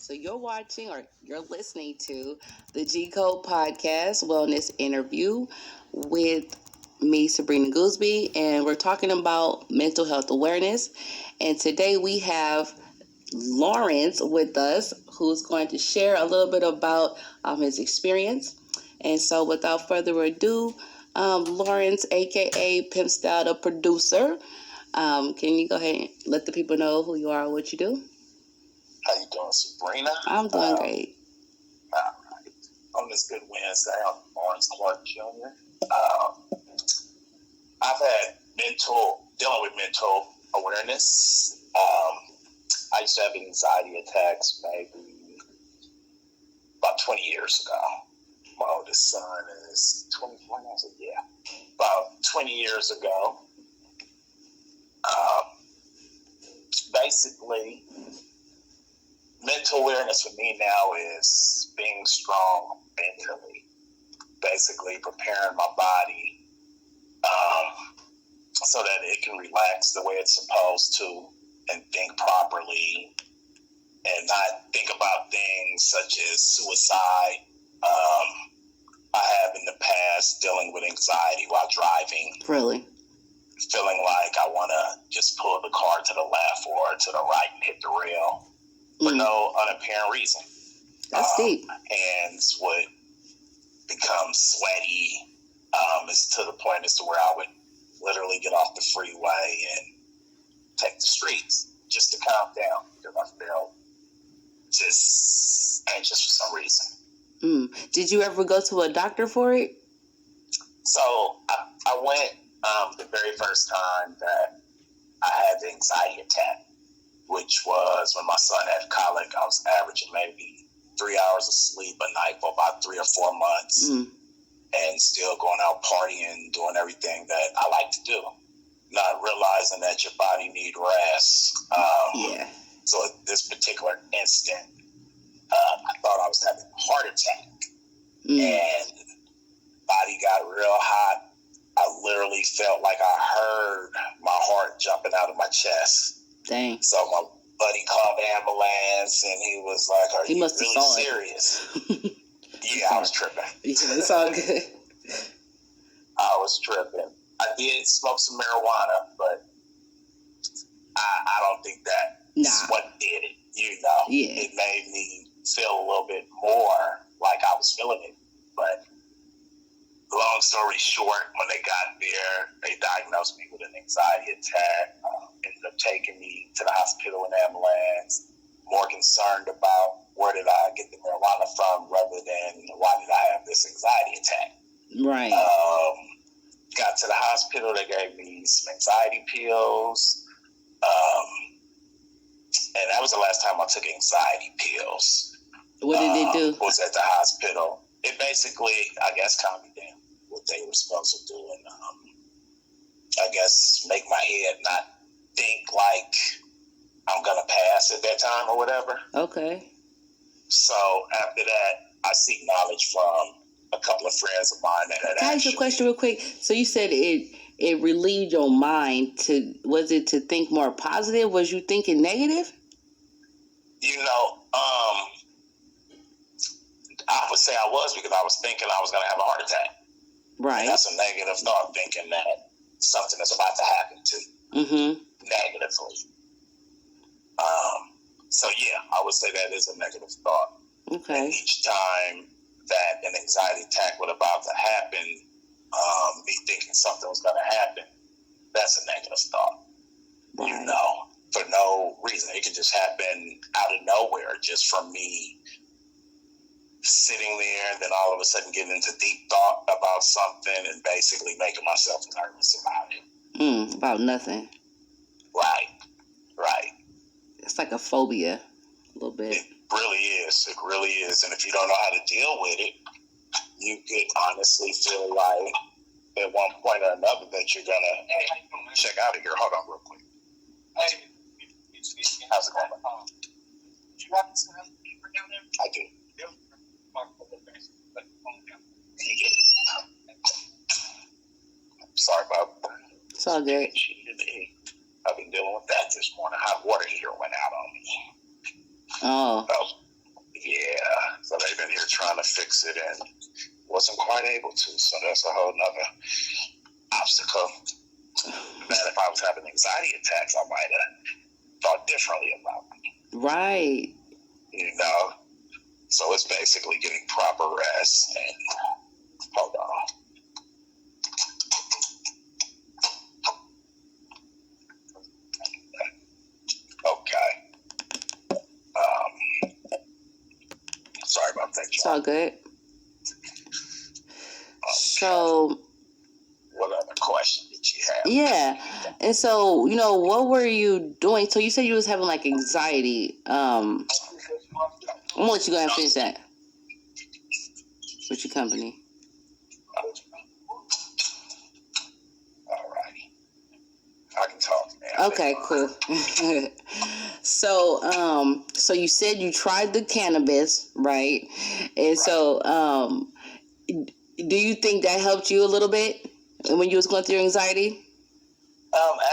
So you're watching or you're listening to the G Code Podcast Wellness Interview with me, Sabrina Gooseby, and we're talking about mental health awareness. And today we have Lawrence with us, who's going to share a little bit about his experience. And so without further ado, Lawrence, aka Pimp Style, the producer, can you go ahead and let the people know who you are and what you do? How you doing, Sabrina? I'm doing great. All right. On this good Wednesday, I'm Lawrence Clark Jr. I've had dealing with mental awareness. I used to have anxiety attacks maybe about 20 years ago. My oldest son is 24 now, so yeah. About 20 years ago. Basically, mental awareness for me now is being strong mentally, basically preparing my body so that it can relax the way it's supposed to and think properly and not think about things such as suicide. I have in the past dealing with anxiety while driving. Really? Feeling like I want to just pull the car to the left or to the right and hit the rail for no unapparent reason. That's deep. Hands would become sweaty. It's to the point as to where I would literally get off the freeway and take the streets just to calm down because I felt just anxious for some reason. Did you ever go to a doctor for it? So I went the very first time that I had the anxiety attack, which was when my son had colic. I was averaging maybe 3 hours of sleep a night for about 3 or 4 months and still going out partying, doing everything that I like to do, not realizing that your body needs rest. So at this particular instant, I thought I was having a heart attack and body got real hot. I literally felt like I heard my heart jumping out of my chest. Dang. So my buddy called the ambulance and he was like, "Are you really serious?" Yeah, I was tripping. Yeah, it's all good. I was tripping. I did smoke some marijuana, but I don't think that's what did it. Yeah. It made me feel a little bit more like I was feeling it. But long story short, when they got there, they diagnosed me with an anxiety attack. Ended up taking me to the hospital in ambulance. More concerned about where did I get the marijuana from rather than why did I have this anxiety attack. Right. Got to the hospital, they gave me some anxiety pills. And that was the last time I took anxiety pills. What did they do? Was at the hospital. It basically, I guess, calmed me down. What they were supposed to do, and I guess make my head not think like I'm gonna pass at that time or whatever. Okay. So after that, I seek knowledge from a couple of friends of mine that had Can I ask you a question real quick? So you said it relieved your mind was it to think more positive? Was you thinking negative? I would say I was because I was thinking I was gonna have a heart attack. Right. And that's a negative thought, thinking that something is about to happen to you negatively. So yeah, I would say that is a negative thought. Okay. And each time that an anxiety attack was about to happen, me thinking something was going to happen, that's a negative thought. Right. For no reason. It could just happen out of nowhere, just from me sitting there and then all of a sudden getting into deep thought about something and basically making myself nervous about it. About nothing. Right. It's like a phobia, a little bit. It really is. It really is. And if you don't know how to deal with it, you could honestly feel like at one point or another that you're going to check out of here. Hold on real quick. Hey, how's it going? Do you have some paper down there? I do. Sorry about that. It's all good. I've been dealing with that this morning. Hot water heater went out on me. Oh. use it and wasn't quite able to. So that's a whole nother obstacle. That if I was having anxiety attacks, I might have thought differently about it. Right. You know? So it's basically getting proper rest and hold on. Okay. Sorry about that, It's John. all good. Okay. So, What other question did you have? yeah. And so, what were you doing? So you said you was having like anxiety. I'm gonna let you go ahead and finish that with your company. Alrighty. I can talk now. Okay, cool. So you said you tried the cannabis, right? And so, do you think that helped you a little bit when you was going through your anxiety?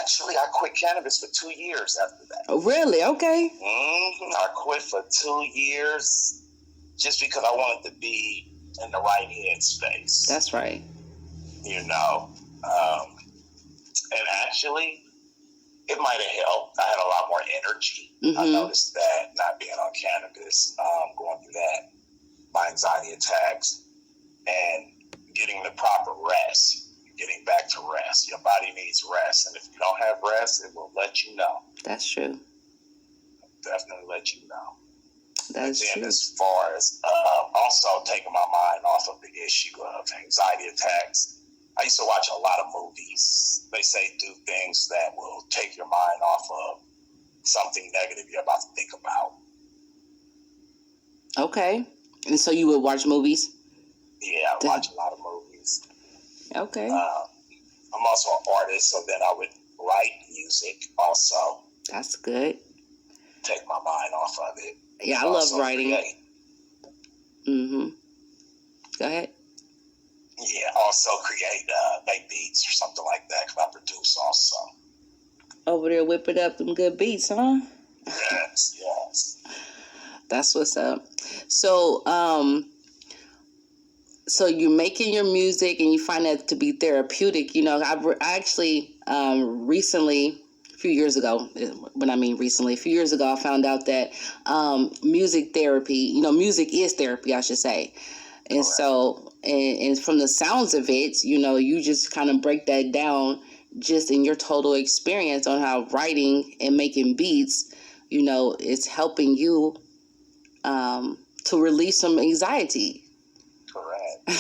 Actually, I quit cannabis for 2 years after that. Oh, really? Okay. I quit for 2 years just because I wanted to be in the right headspace. That's right. And actually, it might have helped. I had a lot more energy. Mm-hmm. I noticed that not being on cannabis, going through that, my anxiety attacks, and getting the proper rest, getting back to rest. Your body needs rest, and if you don't have rest, it will let you know. That's true. Definitely let you know. That's and then true. as far as also taking my mind off of the issue of anxiety attacks, I used to watch a lot of movies. They say do things that will take your mind off of something negative you're about to think about. Okay. And so you would watch movies? Yeah, I watch a lot of movies. Okay. I'm also an artist, so then I would write music also. That's good. Take my mind off of it. Yeah, I love writing. Create. Mm-hmm. Go ahead. Yeah, also create, make beats or something like that, because I produce also. Over there whipping up them good beats, huh? Yes, yes. That's what's up. So, so you're making your music and you find that to be therapeutic. I actually recently, a few years ago, I found out that music therapy, music is therapy, I should say. And Correct. So, and from the sounds of it, you just kind of break that down just in your total experience on how writing and making beats, it's helping you to release some anxiety. Correct.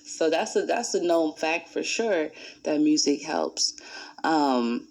So that's a known fact for sure that music helps. And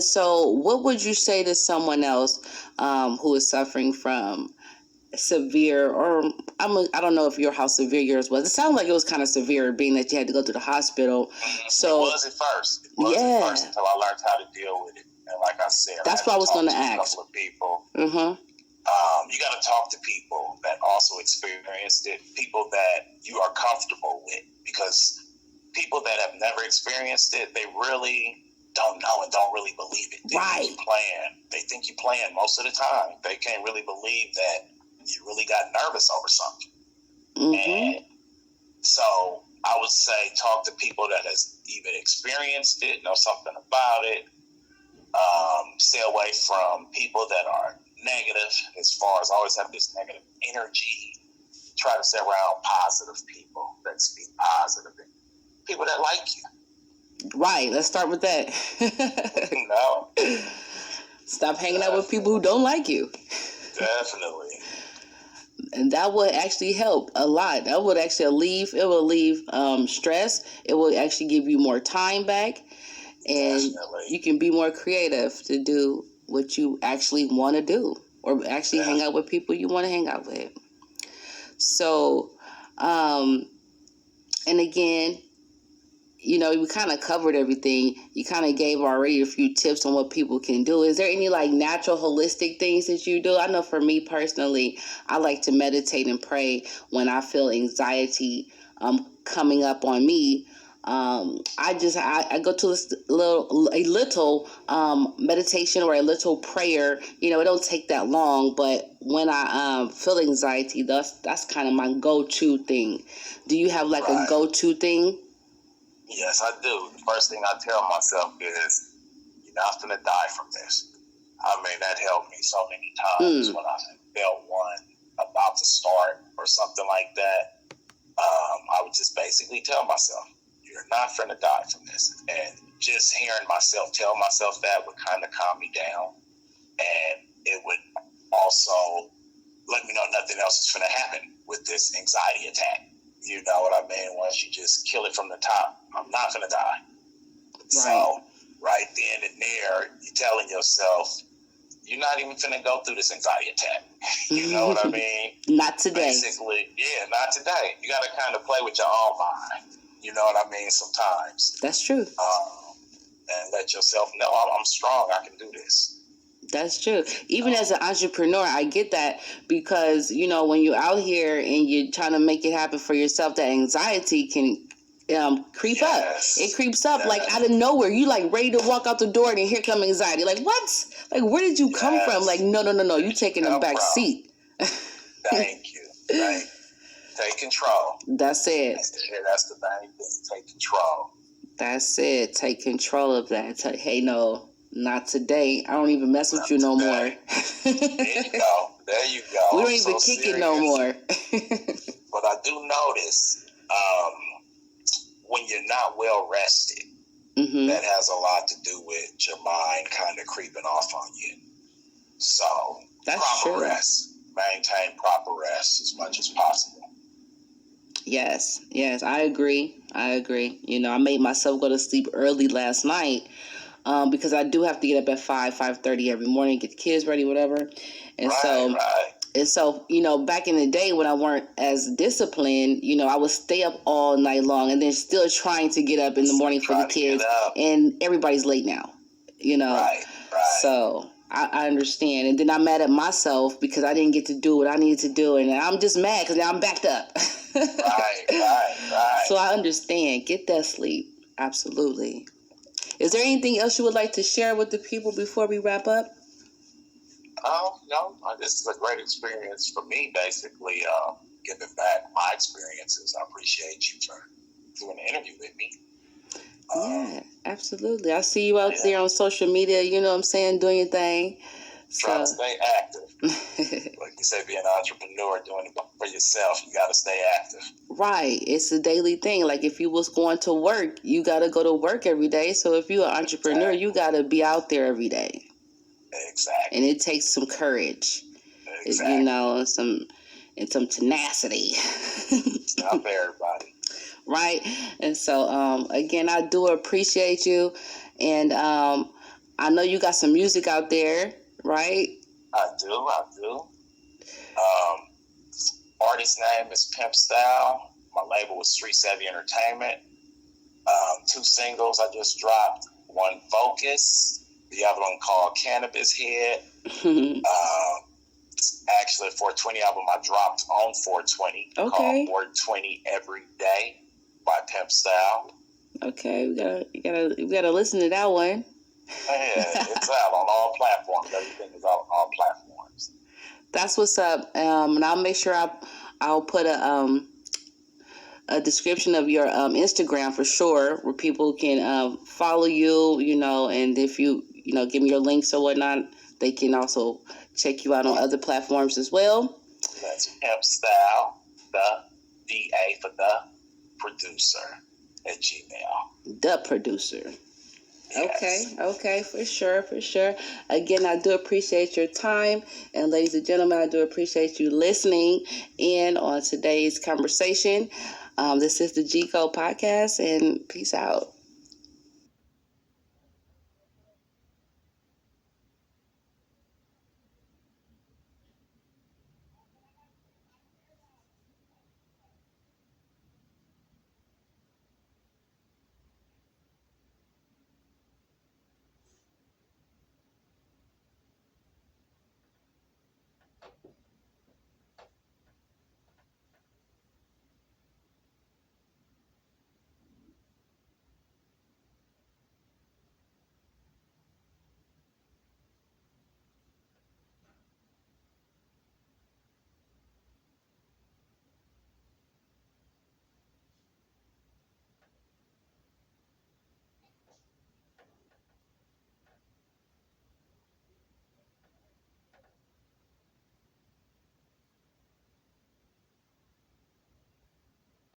so what would you say to someone else who is suffering from severe, or I don't know how severe yours was. It sounded like it was kind of severe, being that you had to go to the hospital. So it was at first. It was at first until I learned how to deal with it. And like I said, that's what I was going to ask. A couple of people. Mm-hmm. You got to talk to people that also experienced it, people that you are comfortable with, because people that have never experienced it, they really don't know and don't really believe it. They think you're playing. They think you're playing most of the time. They can't really believe that you really got nervous over something. Mm-hmm. And so I would say talk to people that has even experienced it, know something about it. Stay away from people that are negative, as far as always have this negative energy. Try to stay around positive people that speak positive, and people that like you. Right. Let's start with that. No. Stop hanging out with people who don't like you. Definitely. And that would actually help a lot. That would actually relieve stress. It will actually give you more time back. And Definitely. You can be more creative to do what you actually want to do, or actually hang out with people you want to hang out with. So, and again, we kind of covered everything. You kind of gave already a few tips on what people can do. Is there any natural holistic things that you do? I know for me personally, I like to meditate and pray when I feel anxiety coming up on me. I go to a little meditation or a little prayer. You know, it don't take that long, but when I feel anxiety, that's kind of my go-to thing. Do you have like a go-to thing? Yes, I do. The first thing I tell myself is, you're not going to die from this. I mean, that helped me so many times when I felt one about to start or something like that. I would just basically tell myself, you're not going to die from this. And just hearing myself tell myself that would kind of calm me down. And it would also let me know nothing else is going to happen with this anxiety attack. You know what I mean? Once you just kill it from the top, I'm not going to die. Right. So right then and there, you're telling yourself, you're not even going to go through this anxiety attack. You know what I mean? Not today. Basically, yeah, not today. You got to kind of play with your own mind. You know what I mean? Sometimes. That's true. And let yourself know, I'm strong. I can do this. That's true. Even as an entrepreneur, I get that because, you know, when you're out here and you're trying to make it happen for yourself, that anxiety can creep up. It creeps up like out of nowhere. You like ready to walk out the door and here come anxiety. Like, what? Like, where did you come from? Like, no. You taking a back seat. Thank you. Take control. That's it. That's the main thing. Take control. That's it. Take control of that. Hey, no. Not today. I don't even mess with you no more. There you go. We don't even kick it no more. But I do notice when you're not well rested, that has a lot to do with your mind kind of creeping off on you. So that's proper true. Rest. Maintain proper rest as much as possible. Yes, I agree. You know, I made myself go to sleep early last night. Because I do have to get up at 5:30 every morning, get the kids ready, whatever. And so, you know, back in the day when I weren't as disciplined, you know, I would stay up all night long and then still trying to get up in the morning for the kids. And everybody's late now, you know. Right. So I understand. And then I'm mad at myself because I didn't get to do what I needed to do. And I'm just mad because now I'm backed up. Right. So I understand. Get that sleep. Absolutely. Is there anything else you would like to share with the people before we wrap up? No. This is a great experience for me, basically, giving back my experiences. I appreciate you for doing the interview with me. Yeah, absolutely. I see you out there on social media, you know what I'm saying, doing your thing. Try to stay active. Like you say, be an entrepreneur, doing it for yourself. You got to stay active. Right. It's a daily thing. Like if you was going to work, you got to go to work every day. So if you're an entrepreneur, you got to be out there every day. Exactly. And it takes some courage. Exactly. You know, some tenacity. It's not for everybody. Right. And so, again, I do appreciate you. And I know you got some music out there, right? I do. Artist name is Pimp Style. My label was Street Savvy Entertainment. 2 singles I just dropped. One, Focus. The other one called Cannabis Head. Actually, a 420 album I dropped on 420 called 420 Every Day by Pimp Style. Okay, we gotta listen to that one. Yeah, it's out on all platforms. Everything is out on all platforms. That's what's up. And I'll make sure I'll put a description of your Instagram for sure, where people can follow you. You know, and if you give me your links or whatnot, they can also check you out on other platforms as well. That's Pimp Style, the DA for the producer at Gmail. The producer. Yes. Okay, for sure. Again, I do appreciate your time. And ladies and gentlemen, I do appreciate you listening in on today's conversation. This is the G Code Podcast, and peace out.